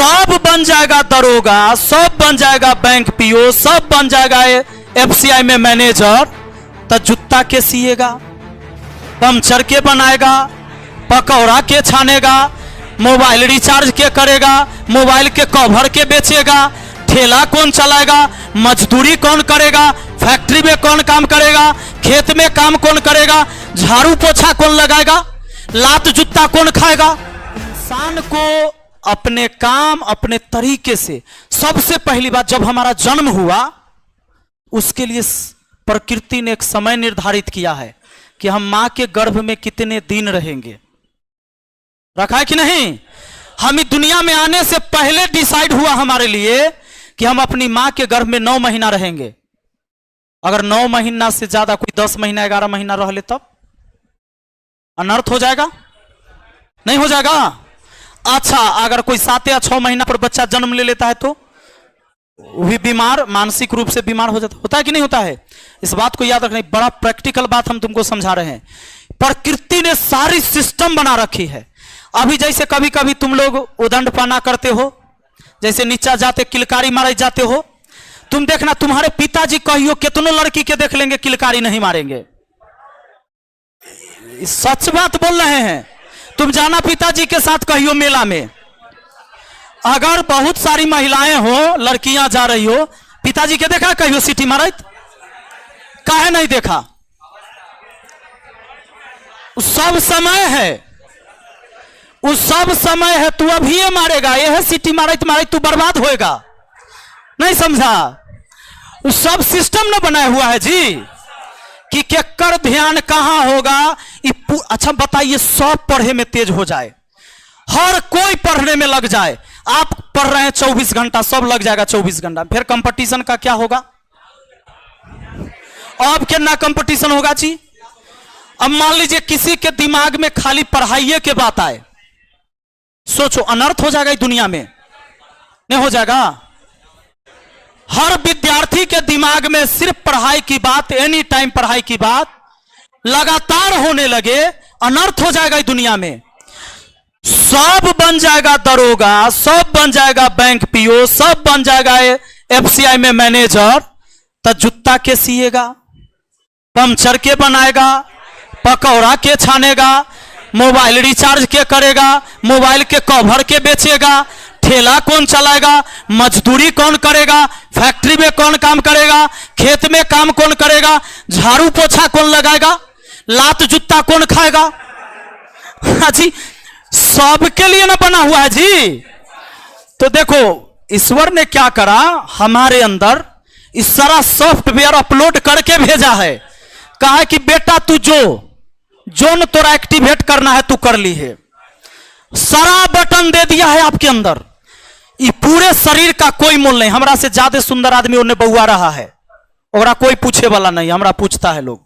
सब बन जाएगा दरोगा, सब बन जाएगा बैंक पीओ, सब बन जाएगा एफसीआई में मैनेजर, तो जूता के सिएगा, पंचर के बनाएगा, पकौड़ा के छानेगा, मोबाइल रिचार्ज के करेगा, मोबाइल के कवर के बेचेगा, ठेला कौन चलाएगा, मजदूरी कौन करेगा, फैक्ट्री में कौन काम करेगा, खेत में काम कौन करेगा, झाड़ू पोछा कौन लगाएगा, लात जूता कौन खाएगा। इंसान को अपने काम अपने तरीके से, सबसे पहली बात जब हमारा जन्म हुआ उसके लिए प्रकृति ने एक समय निर्धारित किया है कि हम मां के गर्भ में कितने दिन रहेंगे, रखा है कि नहीं। हम इस दुनिया में आने से पहले डिसाइड हुआ हमारे लिए कि हम अपनी मां के गर्भ में 9 महीना रहेंगे। अगर 9 महीना से ज्यादा कोई 10 महीना 11 महीना रह ले तब अनर्थ हो जाएगा, नहीं हो जाएगा। अच्छा, अगर कोई 7 या 6 महीना पर बच्चा जन्म ले लेता है तो वो भी बीमार, मानसिक रूप से बीमार हो जाता, होता है कि नहीं होता है। इस बात को याद रखना, बड़ा प्रैक्टिकल बात हम तुमको समझा रहे हैं। प्रकृति ने सारी सिस्टम बना रखी है। अभी जैसे कभी कभी तुम लोग उदंड पाना करते हो, जैसे नीचा जाते किलकारी मारे जाते हो, तुम देखना तुम्हारे पिताजी कहियो कितनों लड़की के देख लेंगे, किलकारी नहीं मारेंगे। सच बात बोल रहे हैं। तुम जाना पिताजी के साथ कहियो मेला में, अगर बहुत सारी महिलाएं हो, लड़कियां जा रही हो, पिताजी के देखा कहियो सीटी मारत, काहे नहीं देखा। सब समय है, उस सब समय है, तू अभी ये मारेगा, यह सीटी मारत मारत तू बर्बाद होएगा, नहीं समझा। उस सब सिस्टम ने बनाया हुआ है जी कि केकर ध्यान कहां होगा। अच्छा बताइए, सब पढ़े में तेज हो जाए, हर कोई पढ़ने में लग जाए। आप पढ़ रहे हैं 24 घंटा, सब लग जाएगा 24 घंटा, फिर कंपटीशन का क्या होगा। अब क्या ना कंपटीशन होगा जी। अब मान लीजिए किसी के दिमाग में खाली पढ़ाई के बात आए, सोचो अनर्थ हो जाएगा इस दुनिया में, नहीं हो जाएगा। हर विद्यार्थी के दिमाग में सिर्फ पढ़ाई की बात, एनी टाइम पढ़ाई की बात लगातार होने लगे, अनर्थ हो जाएगा इस दुनिया में। सब बन जाएगा दरोगा, सब बन जाएगा बैंक पीओ, सब बन जाएगा एफसीआई में मैनेजर, तो जूता के सिएगा, पंचर के बनाएगा, पकौड़ा के छानेगा, मोबाइल रिचार्ज के करेगा, मोबाइल के कवर के बेचेगा, ठेला कौन चलाएगा, मजदूरी कौन करेगा, फैक्ट्री में कौन काम करेगा, खेत में काम कौन करेगा, झाड़ू पोछा कौन लगाएगा, लात जूता कौन खाएगा। हाँ जी, सबके लिए ना बना हुआ है जी। तो देखो ईश्वर ने क्या करा, हमारे अंदर इस सारा सॉफ्टवेयर अपलोड करके भेजा है। कहा है कि बेटा तू जो न तोरा एक्टिवेट करना है तू कर ली है, सारा बटन दे दिया है आपके अंदर। ये पूरे शरीर का कोई मोल नहीं। हमरा से ज्यादा सुंदर आदमी उन्हें बहुआ रहा है, और कोई पूछे वाला नहीं, हमरा पूछता है लोग,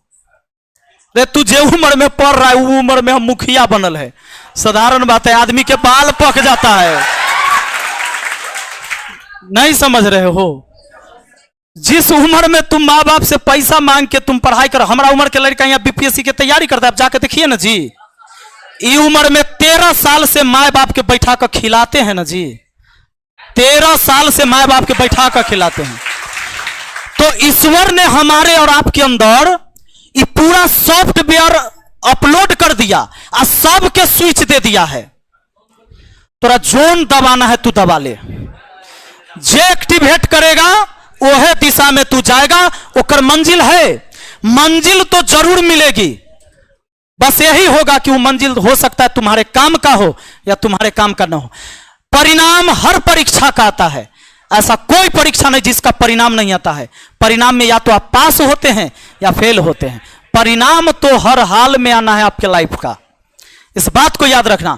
रे तू जे उम्र में पढ़ रहा है वो उम्र में हम मुखिया बनल है। साधारण बात है, आदमी के बाल पक जाता है, नहीं समझ रहे हो। जिस उम्र में तुम माँ बाप से पैसा मांग के तुम पढ़ाई कर, हमारा उम्र के लड़का यहाँ बीपीएससी की तैयारी करता है, आप जाके देखिए ना जी। ये उम्र में 13 साल से माँ बाप के बैठा कर खिलाते हैं ना जी, 13 साल से माँ बाप के बैठा कर खिलाते हैं। तो ईश्वर ने हमारे और आपके अंदर ये पूरा सॉफ्टवेयर अपलोड कर दिया और सबके स्विच दे दिया है। तोरा जोन दबाना है तू दबा ले, जे एक्टिवेट करेगा वह दिशा में तू जाएगा। ओकर मंजिल है, मंजिल तो जरूर मिलेगी, बस यही होगा कि वो मंजिल हो सकता है तुम्हारे काम का हो या तुम्हारे काम का ना हो। परिणाम हर परीक्षा का आता है, ऐसा कोई परीक्षा नहीं जिसका परिणाम नहीं आता है। परिणाम में या तो आप पास होते हैं या फेल होते हैं, परिणाम तो हर हाल में आना है आपके लाइफ का, इस बात को याद रखना।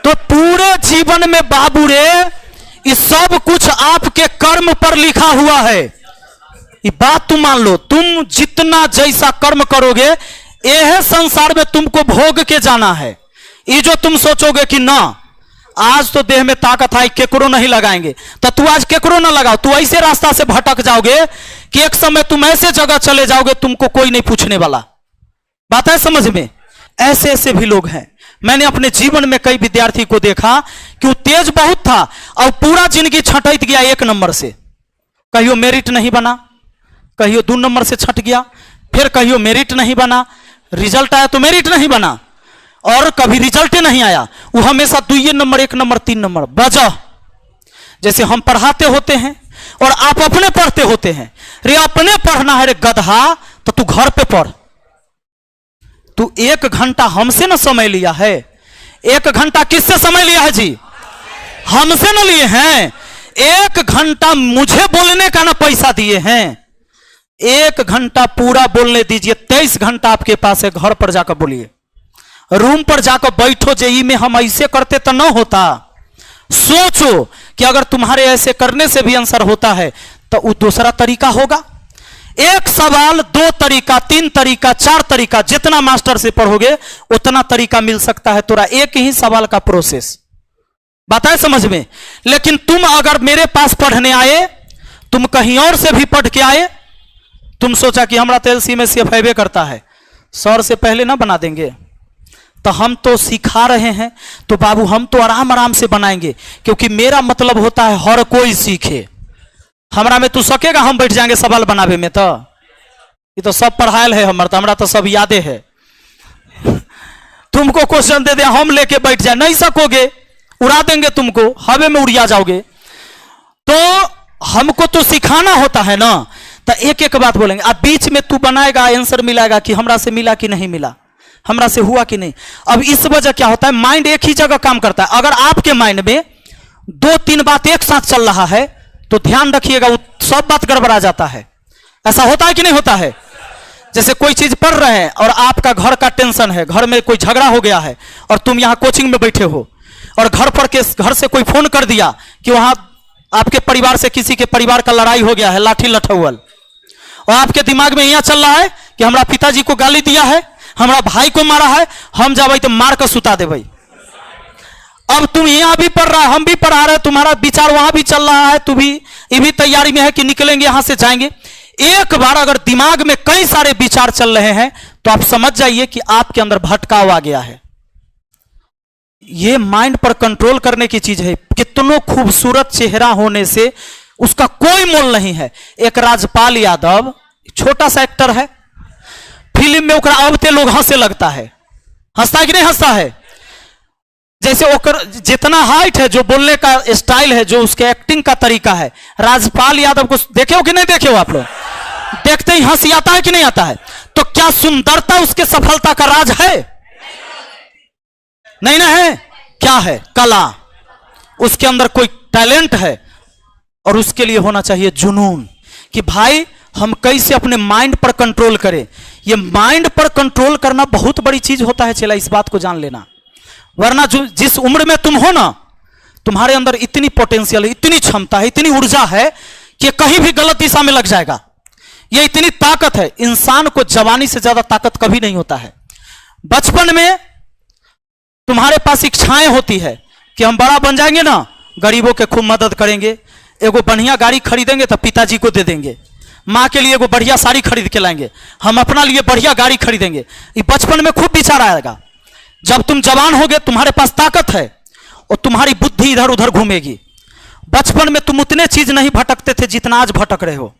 तो पूरे जीवन में बाबू रे ये सब कुछ आपके कर्म पर लिखा हुआ है। ये बात तुम मान लो, तुम जितना जैसा कर्म करोगे यह संसार में तुमको भोग के जाना है। ये जो तुम सोचोगे कि ना आज तो देह में ताकत है केकरो नहीं लगाएंगे, तो तू आज केकरो ना लगाओ, तू ऐसे रास्ता से भटक जाओगे कि एक समय तुम ऐसे जगह चले जाओगे तुमको कोई नहीं पूछने वाला। बात है समझ में। ऐसे ऐसे भी लोग हैं। मैंने अपने जीवन में कई विद्यार्थी को देखा कि वो तेज बहुत था और पूरा जिंदगी छटैत गया 1 नंबर से, कहियो मेरिट नहीं बना, कहियो 2 नंबर से छट गया, फिर कहियो मेरिट नहीं बना, रिजल्ट आया तो मेरिट नहीं बना, और कभी रिजल्ट नहीं आया, वो हमेशा 2 नंबर 1 नंबर 3 नंबर। वजह जैसे हम पढ़ाते होते हैं और आप अपने पढ़ते होते हैं। रे अपने पढ़ना है रे गधा, तो तू घर पे पढ़। तू 1 घंटा हमसे ना समय लिया है, 1 घंटा किससे समय लिया है जी? हमसे ना लिए हैं। 1 घंटा मुझे बोलने का ना पैसा दिए हैं, 1 घंटा पूरा बोलने दीजिए। 23 घंटा आपके पास है, घर पर जाकर बोलिए, रूम पर जाकर बैठो। जेई में हम ऐसे करते तो ना होता। सोचो कि अगर तुम्हारे ऐसे करने से भी आंसर होता है तो वो दूसरा तरीका होगा। 1 सवाल 2 तरीका 3 तरीका 4 तरीका, जितना मास्टर से पढ़ोगे उतना तरीका मिल सकता है तोरा एक ही सवाल का प्रोसेस। बात है समझ में? लेकिन तुम अगर मेरे पास पढ़ने आए, तुम कहीं और से भी पढ़ के आए, तुम सोचा कि हमारा तेलसी में CFA करता है, सर से पहले ना बना देंगे, तो हम तो सिखा रहे हैं, तो बाबू हम तो आराम आराम से बनाएंगे, क्योंकि मेरा मतलब होता है हर कोई सीखे। हमरा में तू सकेगा, हम बैठ जाएंगे सवाल बनावे में, तो ये तो सब पढ़ायल है हमारा, तो हमरा तो सब यादें है। तुमको क्वेश्चन दे दे, हम लेके बैठ जाए, नहीं सकोगे, उड़ा देंगे तुमको, हवे में उड़िया जाओगे। तो हमको तो सिखाना होता है ना, तो एक एक बात बोलेंगे। अब बीच में तू बनाएगा, आंसर मिलाएगा कि हमरा से मिला कि नहीं मिला, हमरा से हुआ कि नहीं। अब इस वजह क्या होता है, माइंड एक ही जगह काम करता है। अगर आपके माइंड में 2-3 बात एक साथ चल रहा है तो ध्यान रखिएगा, वो सब बात गड़बड़ा जाता है। ऐसा होता है कि नहीं होता है? जैसे कोई चीज पढ़ रहे हैं और आपका घर का टेंशन है, घर में कोई झगड़ा हो गया है और तुम यहां कोचिंग में बैठे हो, और घर से कोई फोन कर दिया कि वहां आपके परिवार से किसी के परिवार का लड़ाई हो गया है, लाठी लठौल, और आपके दिमाग में यहां चल रहा है कि हमारा पिताजी को गाली दिया है, हमारा भाई को मारा है, हम जावे तो मार कर सुता दे भाई। अब तुम यहां भी पढ़ रहा है, हम भी पढ़ा रहे, तुम्हारा विचार वहां भी चल रहा है, तू भी ये भी तैयारी में है कि निकलेंगे यहां से जाएंगे। एक बार अगर दिमाग में कई सारे विचार चल रहे हैं तो आप समझ जाइए कि आपके अंदर भटकाव आ गया है। ये माइंड पर कंट्रोल करने की चीज है। कितनों खूबसूरत चेहरा होने से उसका कोई मोल नहीं है। एक राजपाल यादव छोटा सा एक्टर है, फिल्म में ओकरा अबते लोग हंसे लगता है, हंसता है कि नहीं हंसता है? जैसे ओकर जितना हाइट है, जो बोलने का स्टाइल है, जो उसके एक्टिंग का तरीका है, राजपाल यादव को देखे हो कि नहीं देखे हो आप लोग? देखते ही हंसी आता है कि नहीं आता है? तो क्या सुंदरता उसके सफलता का राज है? नहीं ना है। क्या है? कला। उसके अंदर कोई टैलेंट है, और उसके लिए होना चाहिए जुनून कि भाई हम कैसे अपने माइंड पर कंट्रोल करें। ये माइंड पर कंट्रोल करना बहुत बड़ी चीज होता है, चला इस बात को जान लेना। वरना जो जिस उम्र में तुम हो ना, तुम्हारे अंदर इतनी पोटेंशियल है, इतनी क्षमता है, इतनी ऊर्जा है कि कहीं भी गलत दिशा में लग जाएगा। ये इतनी ताकत है। इंसान को जवानी से ज्यादा ताकत कभी नहीं होता है। बचपन में तुम्हारे पास इच्छाएं होती है कि हम बड़ा बन जाएंगे ना, गरीबों के खूब मदद करेंगे, एगो बढ़िया गाड़ी खरीदेंगे तो पिताजी को दे देंगे, माँ के लिए एगो बढ़िया साड़ी खरीद के लाएंगे, हम अपना लिए बढ़िया गाड़ी खरीदेंगे। ये बचपन में खूब विचार आएगा। जब तुम जवान होगे, तुम्हारे पास ताकत है और तुम्हारी बुद्धि इधर उधर घूमेगी। बचपन में तुम उतने चीज नहीं भटकते थे जितना आज भटक रहे हो।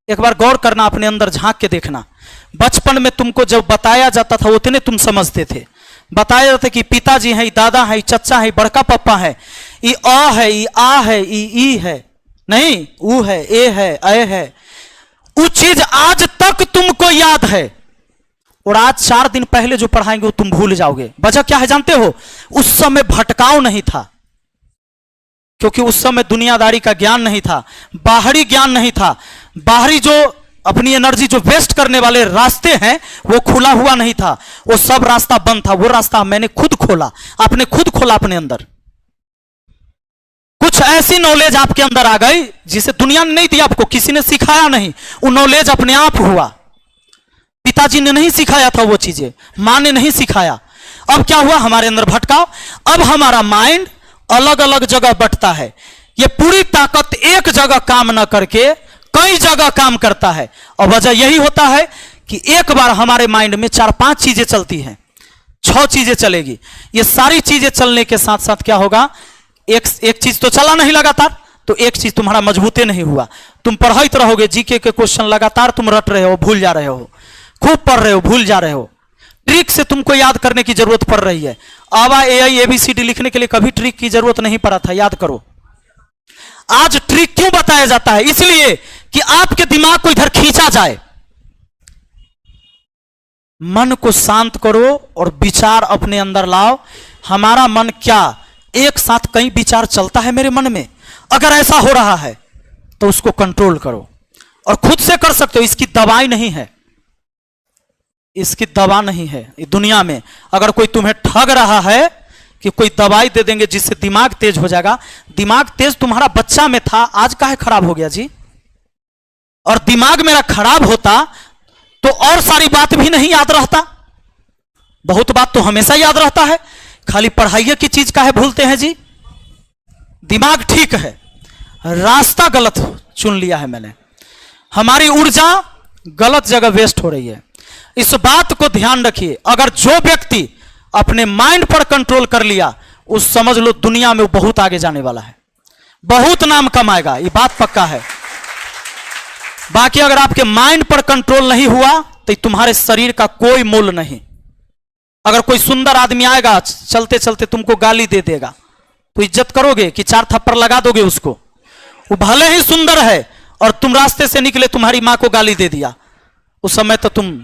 एक बार गौर करना, अपने अंदर झांक के देखना। बचपन में तुमको जब बताया जाता था उतने तुम समझते थे। बताया जाता कि पिताजी है, दादा है, चचा है, बड़का पप्पा है, ये अ है, ये आ है, ये ई है, नहीं ऊ है, ए है, ए है। वो चीज आज तक तुमको याद है, और आज 4 दिन पहले जो पढ़ाएंगे वो तुम भूल जाओगे। वजह क्या है जानते हो? उस समय भटकाव नहीं था, क्योंकि उस समय दुनियादारी का ज्ञान नहीं था, बाहरी ज्ञान नहीं था। बाहरी जो अपनी एनर्जी जो वेस्ट करने वाले रास्ते हैं वो खुला हुआ नहीं था, वो सब रास्ता बंद था। वो रास्ता मैंने खुद खोला, आपने खुद खोला अपने अंदर। कुछ ऐसी नॉलेज आपके अंदर आ गई जिसे दुनिया ने नहीं दी आपको, किसी ने सिखाया नहीं, वो नॉलेज अपने आप हुआ। पिताजी ने नहीं सिखाया था वो चीजें, मां ने नहीं सिखाया। अब क्या हुआ? हमारे अंदर भटकाव। अब हमारा माइंड अलग अलग जगह बंटता है। ये पूरी ताकत एक जगह काम ना करके कई जगह काम करता है, और वजह यही होता है कि एक बार हमारे माइंड में 4-5 चीजें चलती हैं। 6 चीजें चलेगी। ये सारी चीजें चलने के साथ साथ क्या होगा, एक चीज तो चला नहीं लगातार, तो एक चीज तुम्हारा मजबूते नहीं हुआ। तुम पढ़ते रहोगे, जीके के क्वेश्चन लगातार तुम रट रहे हो, भूल जा रहे हो, खूब पढ़ रहे हो, भूल जा रहे हो। ट्रिक से तुमको याद करने की जरूरत पड़ रही है। आवा AI ABCD लिखने के लिए कभी ट्रिक की जरूरत नहीं पड़ा था, याद करो। आज ट्रिक क्यों बताया जाता है? इसलिए कि आपके दिमाग को इधर खींचा जाए। मन को शांत करो और विचार अपने अंदर लाओ। हमारा मन क्या एक साथ कई विचार चलता है मेरे मन में, अगर ऐसा हो रहा है तो उसको कंट्रोल करो, और खुद से कर सकते हो। इसकी दवाई नहीं है, इसकी दवा नहीं है ये दुनिया में। अगर कोई तुम्हें ठग रहा है कि कोई दवाई दे देंगे जिससे दिमाग तेज हो जाएगा, दिमाग तेज तुम्हारा बच्चा में था, आज काहे खराब हो गया जी? और दिमाग मेरा खराब होता तो और सारी बात भी नहीं याद रहता। बहुत बात तो हमेशा याद रहता है, खाली पढ़ाई की चीज काहे भूलते हैं जी? दिमाग ठीक है, रास्ता गलत चुन लिया है मैंने, हमारी ऊर्जा गलत जगह वेस्ट हो रही है। इस बात को ध्यान रखिए। अगर जो व्यक्ति अपने माइंड पर कंट्रोल कर लिया, उस समझ लो दुनिया में वो बहुत आगे जाने वाला है, बहुत नाम कमाएगा, ये बात पक्का है। बाकी अगर आपके माइंड पर कंट्रोल नहीं हुआ तो तुम्हारे शरीर का कोई मोल नहीं। अगर कोई सुंदर आदमी आएगा, चलते चलते तुमको गाली दे देगा, तो इज्जत करोगे कि 4 थप्पड़ लगा दोगे उसको? वो भले ही सुंदर है और तुम रास्ते से निकले, तुम्हारी मां को गाली दे दिया, उस समय तो तुम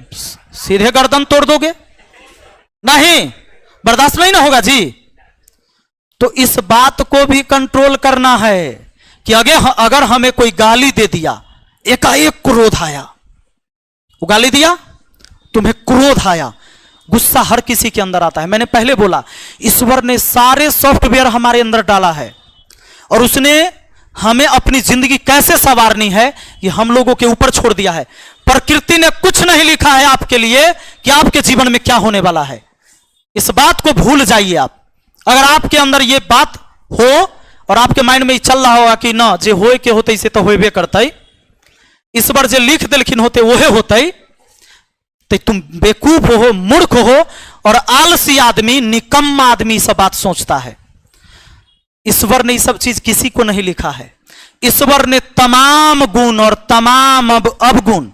सीधे गर्दन तोड़ दोगे, नहीं बर्दाश्त नहीं ना होगा जी। तो इस बात को भी कंट्रोल करना है कि अगर हमें कोई गाली दे दिया, एकाएक क्रोध आया, वो गाली दिया, तुम्हें क्रोध आया, गुस्सा हर किसी के अंदर आता है। मैंने पहले बोला, ईश्वर ने सारे सॉफ्टवेयर हमारे अंदर डाला है और उसने हमें अपनी जिंदगी कैसे संवारनी है ये हम लोगों के ऊपर छोड़ दिया है। प्रकृति ने कुछ नहीं लिखा है आपके लिए कि आपके जीवन में क्या होने वाला है। इस बात को भूल जाइए आप। अगर आपके अंदर ये बात हो और आपके माइंड में चल रहा होगा कि ना जे होए के होते इसे तो होबे करते, ईश्वर जे लिख दिलखिन होते वहे होते, तो तुम बेवकूफ हो, मूर्ख हो और आलसी आदमी, निकम्मा आदमी सब बात सोचता है। ईश्वर ने ये सब चीज किसी को नहीं लिखा है। ईश्वर ने तमाम गुण और तमाम अवगुण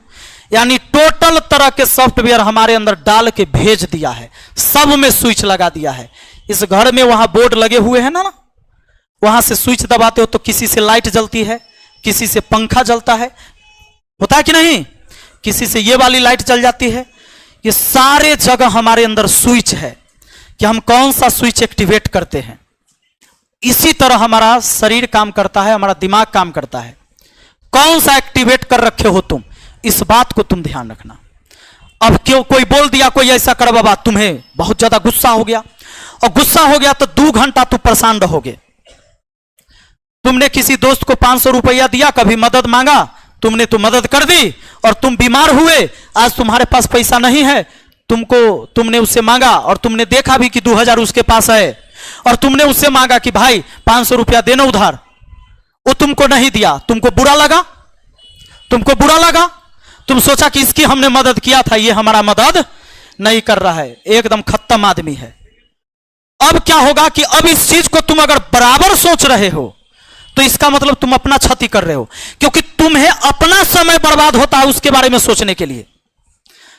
यानी टोटल तरह के सॉफ्टवेयर हमारे अंदर डाल के भेज दिया है, सब में स्विच लगा दिया है। इस घर में वहां बोर्ड लगे हुए हैं ना, वहां से स्विच दबाते हो तो किसी से लाइट जलती है, किसी से पंखा जलता है, होता है कि नहीं? किसी से ये वाली लाइट जल जाती है। ये सारे जगह हमारे अंदर स्विच है कि हम कौन सा स्विच एक्टिवेट करते हैं। इसी तरह हमारा शरीर काम करता है, हमारा दिमाग काम करता है। कौन सा एक्टिवेट कर रखे हो तुम, इस बात को तुम ध्यान रखना। अब क्यों कोई बोल दिया, कोई ऐसा कर बाबा, तुम्हें बहुत ज्यादा गुस्सा हो गया, और गुस्सा हो गया तो 2 घंटा तुम परेशान रहोगे। तुमने किसी दोस्त को 500 रुपया दिया, कभी मदद मांगा, तुमने तो मदद कर दी, और तुम बीमार हुए, आज तुम्हारे पास पैसा नहीं है, तुमने उससे मांगा और तुमने देखा भी कि 2000 उसके पास है, और तुमने उससे मांगा कि भाई 500 रुपया देना उधार, वो तुमको नहीं दिया, तुमको बुरा लगा, तुमको बुरा लगा। तुम सोचा कि इसकी हमने मदद किया था, ये हमारा मदद नहीं कर रहा है, एकदम खत्म आदमी है। अब क्या होगा कि अब इस चीज को तुम अगर बराबर सोच रहे हो तो इसका मतलब तुम अपना क्षति कर रहे हो, क्योंकि तुम्हें अपना समय बर्बाद होता है उसके बारे में सोचने के लिए।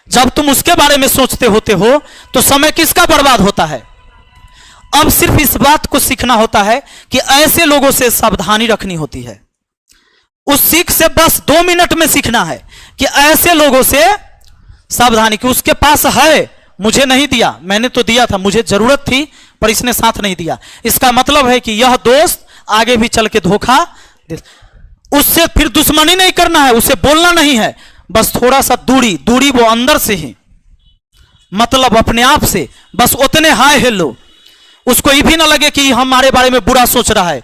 जब तुम उसके बारे में सोचते होते हो तो समय किसका बर्बाद होता है। अब सिर्फ इस बात को सीखना होता है कि ऐसे लोगों से सावधानी रखनी होती है। उस सीख से बस 2 मिनट में सीखना है कि ऐसे लोगों से सावधानी, कि उसके पास है, मुझे नहीं दिया, मैंने तो दिया था, मुझे जरूरत थी पर इसने साथ नहीं दिया, इसका मतलब है कि यह दोस्त आगे भी चल के धोखा दे। उससे फिर दुश्मनी नहीं करना है, उसे बोलना नहीं है, बस थोड़ा सा दूरी वो अंदर से ही, मतलब अपने आप से, बस उतने हाय हेलो, उसको ये भी ना लगे कि हमारे बारे में बुरा सोच रहा है।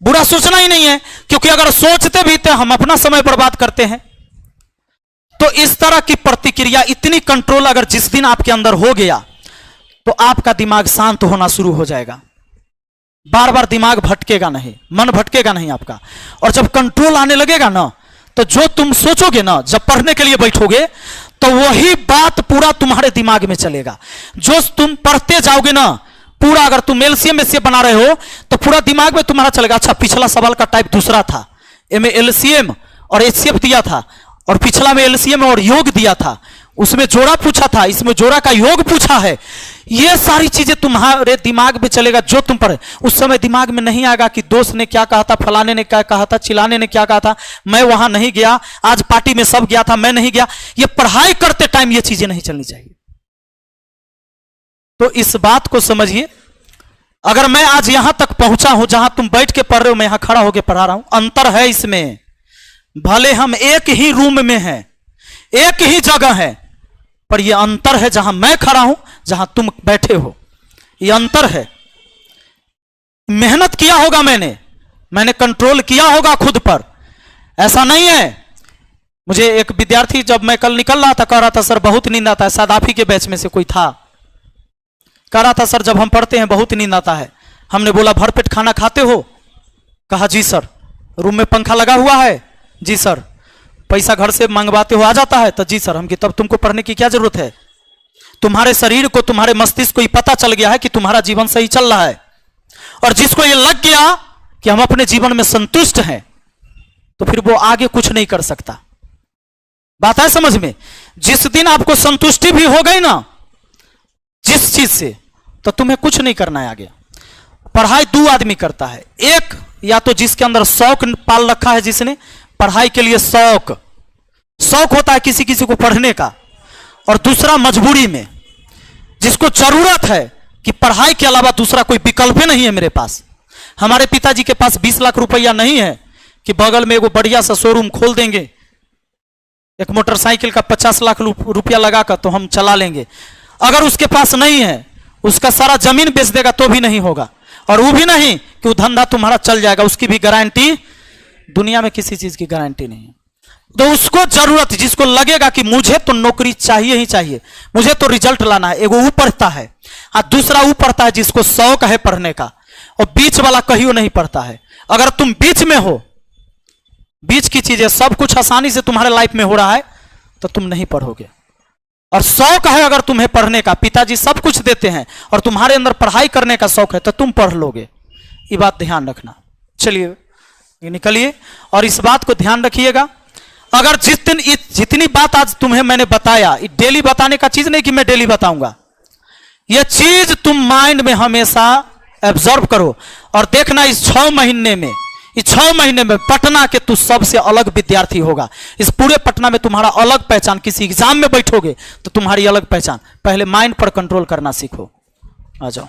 बुरा सोचना ही नहीं है, क्योंकि अगर सोचते भी तो हम अपना समय बर्बाद करते हैं। तो इस तरह की प्रतिक्रिया, इतनी कंट्रोल अगर जिस दिन आपके अंदर हो गया तो आपका दिमाग शांत होना शुरू हो जाएगा। बार बार दिमाग भटकेगा नहीं, मन भटकेगा नहीं आपका। और जब कंट्रोल आने लगेगा ना, तो जो तुम सोचोगे ना, जब पढ़ने के लिए बैठोगे तो वही बात पूरा तुम्हारे दिमाग में चलेगा। जो तुम पढ़ते जाओगे ना, पूरा अगर तुम एलसीएम एचसीएफ बना रहे हो तो पूरा दिमाग में तुम्हारा चलेगा। अच्छा, पिछला सवाल का टाइप दूसरा था, इनमें एलसीएम और एचसीएफ दिया था, और पिछला में एलसीएम और योग दिया था, उसमें जोड़ा पूछा था, इसमें जोड़ा का योग पूछा है। ये सारी चीजें तुम्हारे दिमाग में चलेगा जो तुम पढ़े। उस समय दिमाग में नहीं आएगा कि दोस्त ने क्या कहा था, फलाने ने क्या कहा था, चिलाने ने क्या कहा था, मैं वहां नहीं गया, आज पार्टी में सब गया था मैं नहीं गया। ये पढ़ाई करते टाइम ये चीजें नहीं चलनी चाहिए। तो इस बात को समझिए। अगर मैं आज यहां तक पहुंचा हूं जहां तुम बैठ के पढ़ रहे हो, मैं यहां खड़ा होकर पढ़ा रहा हूं, अंतर है इसमें। भले हम एक ही रूम में हैं, एक ही जगह है, पर यह अंतर है जहां मैं खड़ा हूं, जहां तुम बैठे हो, यह अंतर है। मेहनत किया होगा मैंने कंट्रोल किया होगा खुद पर, ऐसा नहीं है। मुझे एक विद्यार्थी जब मैं कल निकल रहा था कह रहा था सर बहुत नींद आता है, शायद आप ही के बैच में से कोई था, कह रहा था सर जब हम पढ़ते हैं बहुत नींद आता है। हमने बोला भरपेट खाना खाते हो? कहा जी सर। रूम में पंखा लगा हुआ है? जी सर। पैसा घर से मंगवाते हो आ जाता है? तो जी सर। हम कि तब तुमको पढ़ने की क्या जरूरत है? तुम्हारे शरीर को, तुम्हारे मस्तिष्क को ये पता चल गया है कि तुम्हारा जीवन सही चल रहा है, और जिसको ये लग गया कि हम अपने जीवन में संतुष्ट हैं, तो फिर वो आगे कुछ नहीं कर सकता। बात है समझ में? जिस दिन आपको संतुष्टि भी हो गई ना जिस चीज से, तो तुम्हें कुछ नहीं करना है आगे। पढ़ाई दो आदमी करता है, एक या तो जिसके अंदर शौक पाल रखा है, जिसने पढ़ाई के लिए शौक होता है किसी किसी को पढ़ने का, और दूसरा मजबूरी में, जिसको जरूरत है कि पढ़ाई के अलावा दूसरा कोई विकल्प नहीं है मेरे पास। हमारे पिताजी के पास 20 लाख रुपया नहीं है कि बगल में एगो बढ़िया सा शोरूम खोल देंगे, एक मोटरसाइकिल का 50 लाख रुपया लगाकर तो हम चला लेंगे। अगर उसके पास नहीं है, उसका सारा जमीन बेच देगा तो भी नहीं होगा, और वो भी नहीं कि वो धंधा तुम्हारा चल जाएगा, उसकी भी गारंटी दुनिया में किसी चीज की गारंटी नहीं है। तो उसको जरूरत, जिसको लगेगा कि मुझे तो नौकरी चाहिए ही चाहिए, मुझे तो रिजल्ट लाना है, एगो वो पढ़ता है, और दूसरा वो पढ़ता है जिसको शौक है पढ़ने का, और बीच वाला कहीं नहीं पढ़ता है। अगर तुम बीच में हो, बीच की चीजें सब कुछ आसानी से तुम्हारे लाइफ में हो रहा है, तो तुम नहीं पढ़ोगे। और शौक है अगर तुम्हें पढ़ने का, पिताजी सब कुछ देते हैं और तुम्हारे अंदर पढ़ाई करने का शौक है, तो तुम पढ़ लोगे। ये बात ध्यान रखना। चलिए निकलिए और इस बात को ध्यान रखिएगा। अगर जितनी बात आज तुम्हें मैंने बताया, ये डेली बताने का चीज नहीं कि मैं डेली बताऊंगा, यह चीज तुम माइंड में हमेशा एब्जॉर्ब करो, और देखना इस 6 महीने में पटना के तू सबसे अलग विद्यार्थी होगा। इस पूरे पटना में तुम्हारा अलग पहचान, किसी एग्जाम में बैठोगे तो तुम्हारी अलग पहचान। पहले माइंड पर कंट्रोल करना सीखो। आ जाओ।